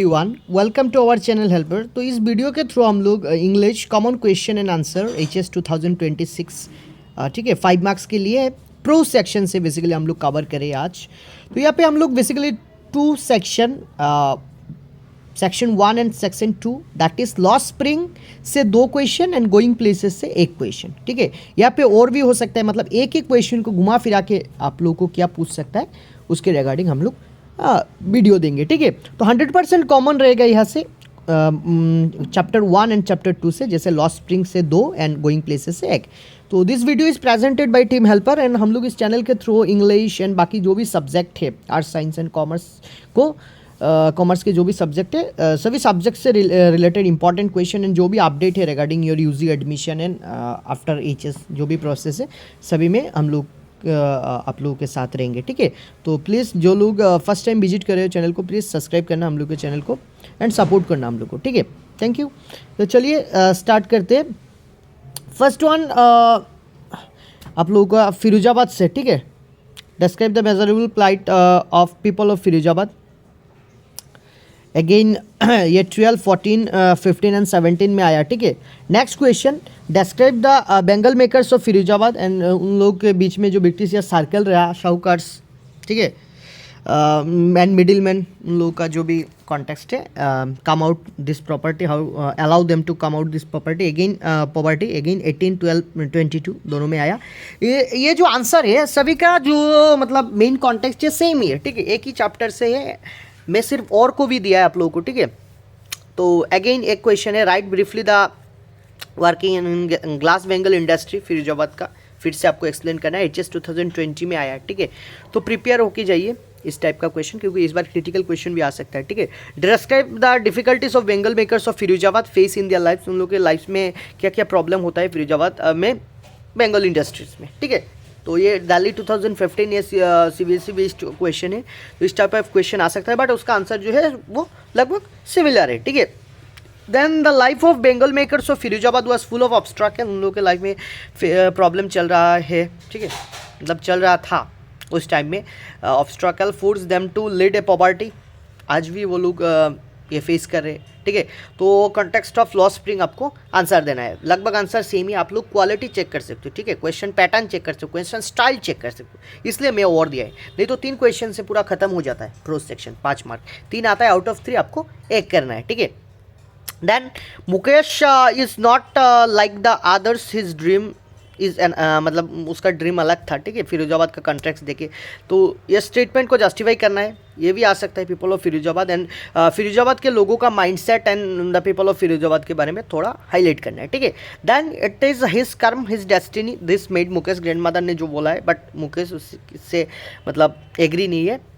Everyone welcome to our channel helper. तो इस video के थ्रू हम लोग English common question and answer HS 2026 ठीक है 5 मार्क्स के लिए प्रो सेक्शन से बेसिकली हम लोग कवर करें आज। तो यहाँ पे हम लोग basically two section section 1 and section 2 that is lost spring से 2 क्वेश्चन एंड गोइंग प्लेसेस से 1 क्वेश्चन। ठीक है, यहाँ पे और भी हो सकता है, मतलब एक ही क्वेश्चन को घुमा फिरा के आप लोगों को क्या पूछ सकता है उसके रिगार्डिंग हम लोग वीडियो देंगे। ठीक है, तो 100% कॉमन रहेगा यहाँ से चैप्टर 1 एंड चैप्टर 2 से, जैसे लॉस्ट स्प्रिंग से 2 एंड गोइंग प्लेसेस से 1। तो this video is presented by team helper and हम लोग इस चैनल के थ्रू इंग्लिश एंड बाकी जो भी सब्जेक्ट है आर्ट्स साइंस एंड कॉमर्स को कॉमर्स के जो भी सब्जेक्ट है सभी सब्जेक्ट से रिलेटेड इंपॉर्टेंट क्वेश्चन एंड जो भी अपडेट है regarding your UG admission and after HS जो भी प्रोसेस है सभी में हम लोग आप लोगों के साथ रहेंगे। ठीक है, तो प्लीज़ जो लोग फर्स्ट टाइम विजिट कर रहे हो चैनल को प्लीज़ सब्सक्राइब करना हम लोग के चैनल को एंड सपोर्ट करना हम लोग को। ठीक है, थैंक यू। तो चलिए स्टार्ट करते हैं। फर्स्ट वन आप लोगों का फिरोजाबाद से। ठीक है, describe the miserable plight of people of Firozabad. Again ये 12, 14, 15 एंड 17 में आया। ठीक है, next question describe the bangle makers of Firozabad and उन लोगों के बीच में जो ब्रिटिश या सर्कल रहा शाहूकार्स। ठीक है, एंड मिडिल मैन उन लोगों का जो भी कॉन्टेक्स्ट है come out this property, how allow them to come out this property again poverty again 18, 12, 22 दोनों में आया। ये जो आंसर है सभी का जो मतलब मेन कॉन्टेक्स्ट है सेम ही है। ठीक है, एक ही चैप्टर से है, मैं सिर्फ और को भी दिया है आप लोगों को। ठीक है, तो अगेन एक क्वेश्चन है, right briefly the working in glass bangle industry Firozabad का फिर से आपको एक्सप्लेन करना है। HS 2020 में आया है। ठीक है, तो प्रिपेयर होके जाइए इस टाइप का क्वेश्चन क्योंकि इस बार क्रिटिकल क्वेश्चन भी आ सकता है। ठीक है, describe the difficulties of bangle makers of Firozabad face in their life. उन लोगों के लाइफ में क्या क्या प्रॉब्लम होता है फिरोजाबाद में बेंगल इंडस्ट्रीज में। ठीक है, तो ये दिल्ली 2015 ये CBSE बेस्ड क्वेश्चन है, तो इस टाइप ऑफ क्वेश्चन आ सकता है बट उसका आंसर जो है वो लगभग सिमिलर है। ठीक है, then the life of bangle makers of Firozabad was full of obstruction. उन लोगों के लाइफ में प्रॉब्लम चल रहा है। ठीक है, मतलब चल रहा था उस टाइम में। Obstacle force them to lead a poverty, आज भी वो लोग ये फेस कर रहे हैं। ठीक है, तो कॉन्टेक्स्ट ऑफ लॉस्ट स्प्रिंग आपको आंसर देना है। लगभग आंसर सेम ही, आप लोग क्वालिटी चेक कर सकते हो। ठीक है, क्वेश्चन पैटर्न चेक कर सकते हो, क्वेश्चन स्टाइल चेक कर सकते हो, इसलिए मैं और दिया है। नहीं तो 3 क्वेश्चन से पूरा खत्म हो जाता है प्रोस सेक्शन, 5 मार्क 3 आता है, आउट ऑफ 3 आपको 1 करना है। ठीक है, then Mukesh is not like the others, his dream is an मतलब उसका ड्रीम अलग था। ठीक है, फिरोजाबाद का कॉन्ट्रैक्ट देखे तो ये स्टेटमेंट को जस्टिफाई करना है। ये भी आ सकता है people of Firozabad and Firozabad के लोगों का mindset and the people of Firozabad के बारे में थोड़ा हाईलाइट करना है। ठीक है, देन इट इज़ हिज कर्म his destiny this made Mukesh grandmother ने जो बोला है, बट मुकेश उससे मतलब एग्री नहीं है।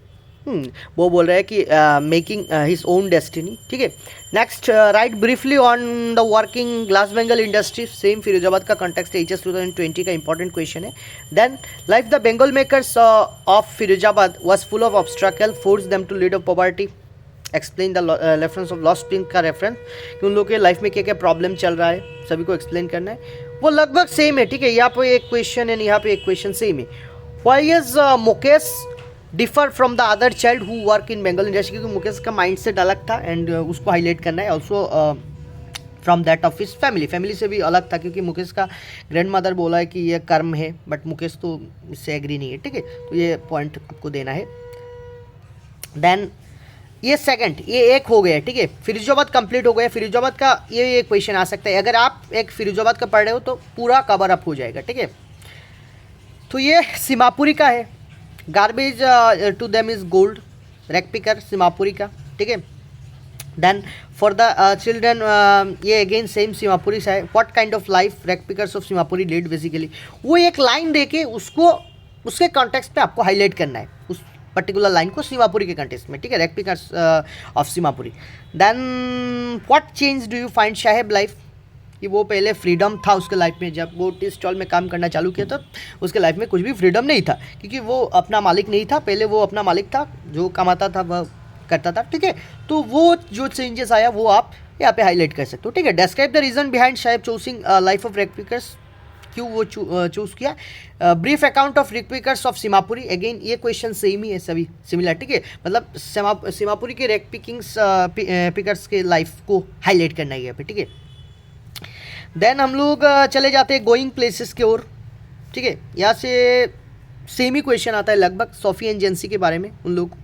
वो बोल रहा है कि मेकिंग हिज ओन डेस्टिनी। ठीक है, next write briefly on the working glass bangle industry, same Firozabad का कॉन्टेक्स्ट HS 2020 का इंपॉर्टेंट क्वेश्चन है। Then life the bangle makers of Firozabad was full of obstacle force them to lead of poverty, explain the reference of lost spring का reference कि उन लोगों के life में क्या क्या प्रॉब्लम चल रहा है सभी को एक्सप्लेन करना है। वो लगभग सेम है। ठीक है, यहाँ पे एक क्वेश्चन है, यहाँ पे एक क्वेश्चन सेम है। Why is Mukesh differ from the other child who work in Bengal industry, क्योंकि मुकेश का माइंड सेट अलग था एंड उसको हाईलाइट करना है। Also from that of his family से भी अलग था, क्योंकि मुकेश का ग्रैंड मदर बोला है कि ये कर्म है बट मुकेश तो इससे एग्री नहीं है। ठीक है, तो ये पॉइंट आपको देना है। देन ये सेकंड, ये एक हो गया। ठीक है, फिरोजाबाद कंप्लीट हो गया। फिरोजाबाद का ये क्वेश्चन आ सकता है, अगर आप एक फिरोजाबाद का पढ़ रहे हो तो पूरा कवर अप हो जाएगा। ठीक है, तो ये सीमापुरी का है, garbage to them is gold, rag picker Seemapuri का। ठीक है, देन फॉर द चिल्ड्रन ये अगेन सेम सीमापुरी से है। What kind of life rag pickers of Seemapuri lead, basically वो एक लाइन देके उसको उसके कॉन्टेक्स्ट पे आपको हाईलाइट करना है, उस पर्टिकुलर लाइन को सीमापुरी के कॉन्टेक्स्ट में। ठीक है, rag pickers of Seemapuri. Then what change do you find Saheb life, कि वो पहले फ्रीडम था उसके लाइफ में, जब वो टी स्टॉल में काम करना चालू किया तो उसके लाइफ में कुछ भी फ्रीडम नहीं था, क्योंकि वो अपना मालिक नहीं था। पहले वो अपना मालिक था, जो कमाता था वह करता था। ठीक है, तो वो जो चेंजेस आया वो आप यहाँ पे हाईलाइट कर सकते हो। ठीक है, describe the reason behind Saheb choosing life of rag pickers क्यों वो चूज़ किया। Brief account of rag pickers of Seemapuri, again ये क्वेश्चन सेम ही है, सभी सिमिलर, ठीक है। मतलब सीमापुरी के रेक पिकर्स के लाइफ को हाईलाइट करना है यहाँ पे, ठीक है। देन हम लोग चले जाते हैं गोइंग प्लेसेस की ओर, ठीक है। यहाँ से सेम ही क्वेश्चन आता है लगभग सोफी एंड जेंसी के बारे में, उन लोग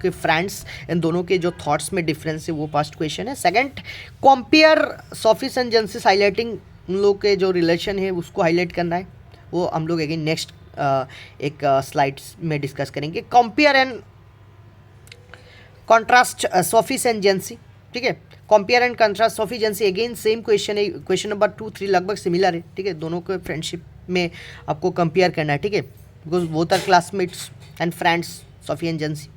के फ्रेंड्स इन दोनों के जो थॉट्स में डिफरेंस है वो फर्स्ट क्वेश्चन है। Second, compare Sophie and जेंसी, highlighting उन लोग के जो रिलेशन है उसको हाईलाइट करना है, वो हम लोग अगेन नेक्स्ट एक स्लाइड्स में डिस्कस करेंगे। Compare and contrast Sophie and Jansie, ठीक है। Compare and contrast Sophie Jansie, again same question है, क्वेश्चन नंबर 2, 3 लगभग सिमिलर है, ठीक है। दोनों के फ्रेंडशिप में आपको कंपेयर करना है, ठीक है, because both are classmates and friends, Sophie and Jansie.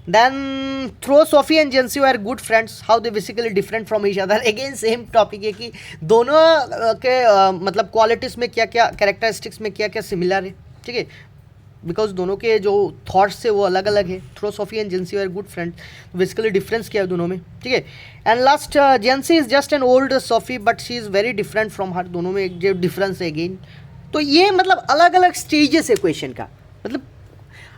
Then through Sophie and Jansie are good friends, how they basically different from each other, again same topic है कि दोनों के मतलब क्वालिटीज़ में क्या क्या, कैरेक्टरिस्टिक्स में क्या क्या सिमिलर है, ठीक है, बिकॉज दोनों के जो थॉट्स है वो अलग अलग है। Throw Sophie and Jansie are good friend, basically difference क्या है दोनों में, ठीक है। And last, Jansie is just an old Sophie but she is very different from her, दोनों में एक जो डिफरेंस है अगेन। तो ये मतलब अलग अलग स्टेजेस है क्वेश्चन का, मतलब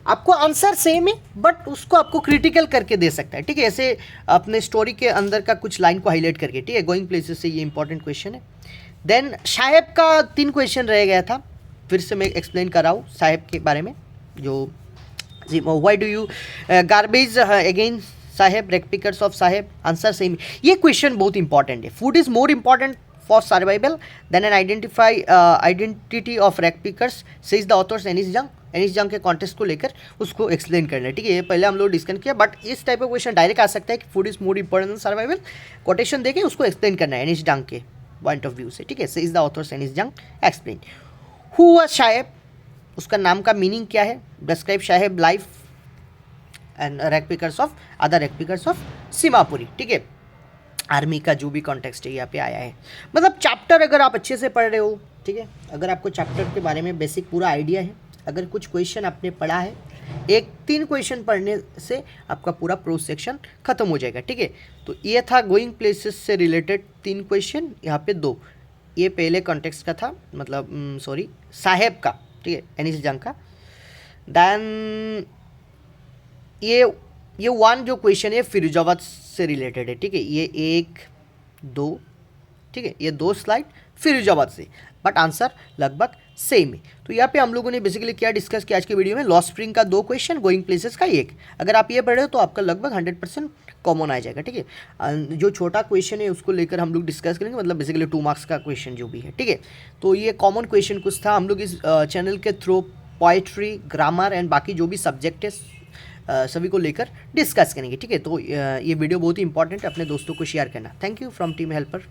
आपको आंसर सेम है बट उसको आपको क्रिटिकल करके दे सकता है, ठीक है, ऐसे अपने स्टोरी के अंदर का कुछ लाइन को हाईलाइट करके, ठीक है। गोइंग प्लेसेस से ये इंपॉर्टेंट क्वेश्चन है। देन साहेब का 3 क्वेश्चन रह गया था, फिर से मैं एक्सप्लेन कर रहा हूँ साहेब के बारे में, जो why do you garbage, again Saheb, rag pickers of Saheb, answer same. ये क्वेश्चन बहुत इंपॉर्टेंट है, food is more important for survival than an identity of rag pickers, says the authors Anees Jung. Anees जंग के कॉन्टेक्स्ट को लेकर उसको एक्सप्लेन करना है, ठीक है। ये पहले हम लोग डिस्कस किया, बट इस टाइप का क्वेश्चन डायरेक्ट आ सकता है कि food is more important than survival, quotation देके उसको एक्सप्लेन करना है एनिस जंग के पॉइंट ऑफ व्यू से, ठीक है। सेज द ऑथर्स एनिस जंग, एक्सप्लेन। हु वाज साहेब, उसका नाम का मीनिंग क्या है, describe Saheb life and rag pickers of other rag pickers of Seemapuri, ठीक है। आर्मी का जो भी कॉन्टेक्स्ट है यहाँ पे आया है, मतलब चैप्टर अगर आप अच्छे से पढ़ रहे हो, ठीक है, अगर आपको चैप्टर के बारे में बेसिक पूरा आइडिया है, अगर कुछ क्वेश्चन आपने पढ़ा है, 1-3 क्वेश्चन पढ़ने से आपका पूरा प्रो सेक्शन खत्म हो जाएगा, ठीक है। तो ये था गोइंग प्लेसेस से रिलेटेड 3 क्वेश्चन, यहाँ पे 2, ये पहले कॉन्टेक्स्ट का था, मतलब सॉरी साहेब का, ठीक है, एनिस जंग का। देन ये 1 जो क्वेश्चन है फिरोजाबाद से रिलेटेड है, ठीक है, ये 1, 2, ठीक है, ये 2 स्लाइड फिरोजाबाद से, बट आंसर लगभग सेम है। तो यहाँ पे हम लोगों ने बेसिकली क्या डिस्कस किया आज के वीडियो में, लॉस्ट स्प्रिंग का 2 क्वेश्चन, गोइंग प्लेसेस का 1, अगर आप ये पढ़ रहे हो तो आपका लगभग 100% कॉमन आ जाएगा, ठीक है। जो छोटा क्वेश्चन है उसको लेकर हम लोग डिस्कस करेंगे, मतलब बेसिकली 2 मार्क्स का क्वेश्चन जो भी है, ठीक है। तो ये कॉमन क्वेश्चन कुछ था, हम लोग इस चैनल के थ्रू पोइट्री, ग्रामर एंड बाकी जो भी सब्जेक्ट है सभी को लेकर डिस्कस करेंगे, ठीक है। तो ये वीडियो बहुत ही इंपॉर्टेंट है, अपने दोस्तों को शेयर करना। Thank you from team helper.